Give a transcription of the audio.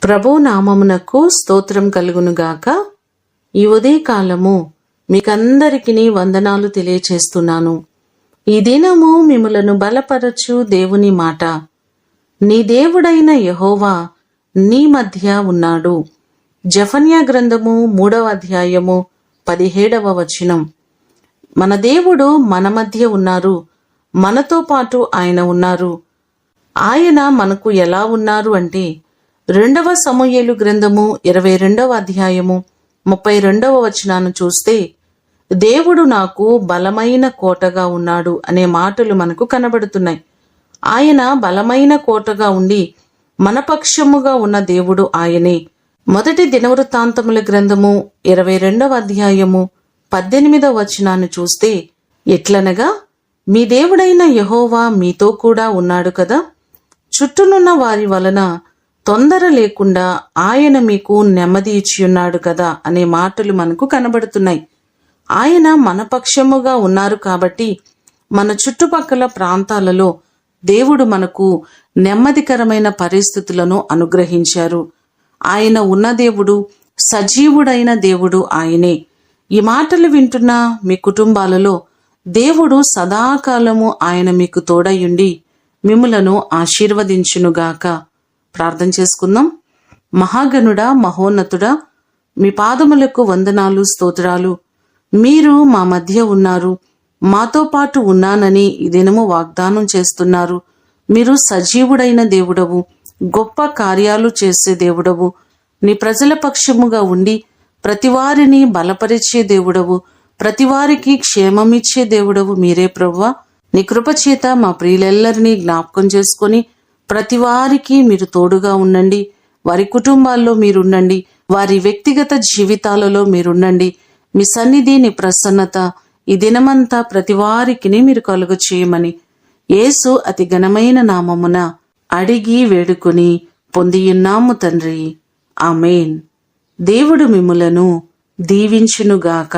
ప్రభు నామమునకు స్తోత్రం కలుగునుగాక. ఈ ఉదయకాలము మీకందరికీ వందనాలు తెలియచేస్తున్నాను. ఈ దినము మిమ్ములను బలపరచు దేవుని మాట. నీ దేవుడైన యెహోవా నీ మధ్య ఉన్నాడు. జెఫన్యా గ్రంథము 3వ అధ్యాయము 17వ వచనం. మన దేవుడు మన మధ్య ఉన్నారు, మనతో పాటు ఆయన ఉన్నారు. ఆయన మనకు ఎలా ఉన్నారు అంటే 2వ సమూయేలు గ్రంథము 22వ అధ్యాయము 32వ వచనాన్ని చూస్తే దేవుడు నాకు బలమైన కోటగా ఉన్నాడు అనే మాటలు మనకు కనబడుతున్నాయి. ఆయన బలమైన కోటగా ఉండి మన పక్షముగా ఉన్న దేవుడు ఆయనే. మొదటి దినవృత్తాంతముల గ్రంథము 22వ అధ్యాయము 18వ వచనాన్ని చూస్తే ఎట్లనగా, మీ దేవుడైన యెహోవా మీతో కూడా ఉన్నాడు కదా, చుట్టూనున్న వారి వలన తొందర లేకుండా ఆయన మీకు నెమ్మది ఇచ్చియున్నాడు కదా అనే మాటలు మనకు కనబడుతున్నాయి. ఆయన మన పక్షముగా ఉన్నారు కాబట్టి మన చుట్టుపక్కల ప్రాంతాలలో దేవుడు మనకు నెమ్మదికరమైన పరిస్థితులను అనుగ్రహించారు. ఆయన ఉన్న దేవుడు, సజీవుడైన దేవుడు ఆయనే. ఈ మాటలు వింటున్న మీ కుటుంబాలలో దేవుడు సదాకాలము ఆయన మీకు తోడయుండి మిమ్ములను ఆశీర్వదించునుగాక. ప్రార్థన చేసుకుందాం. మహాగణుడా, మహోన్నతుడా, మీ పాదములకు వందనాలు, స్తోత్రాలు. మీరు మా మధ్య ఉన్నారు, మాతో పాటు ఉన్నానని ఈ దినము వాగ్దానం చేస్తున్నారు. మీరు సజీవుడైన దేవుడవు, గొప్ప కార్యాలు చేసే దేవుడవు. నీ ప్రజల పక్షముగా ఉండి ప్రతివారిని బలపరిచే దేవుడవు, ప్రతివారికి క్షేమమిచ్చే దేవుడవు మీరే ప్రభువా. నీ కృపచేత మా ప్రియులెల్లరినీ జ్ఞాపకం చేసుకొని ప్రతివారికి మీరు తోడుగా ఉండండి. వారి కుటుంబాల్లో మీరుండండి, వారి వ్యక్తిగత జీవితాలలో మీరుండండి. మీ సన్నిధి, నీ ప్రసన్నత ఈ దినమంతా ప్రతివారికి మీరు కలుగ చేయమని యేసు అతి ఘనమైన నామమున అడిగి వేడుకొని పొందియున్నాము తండ్రి. ఆమేన్. దేవుడు మిమ్ములను దీవించునుగాక.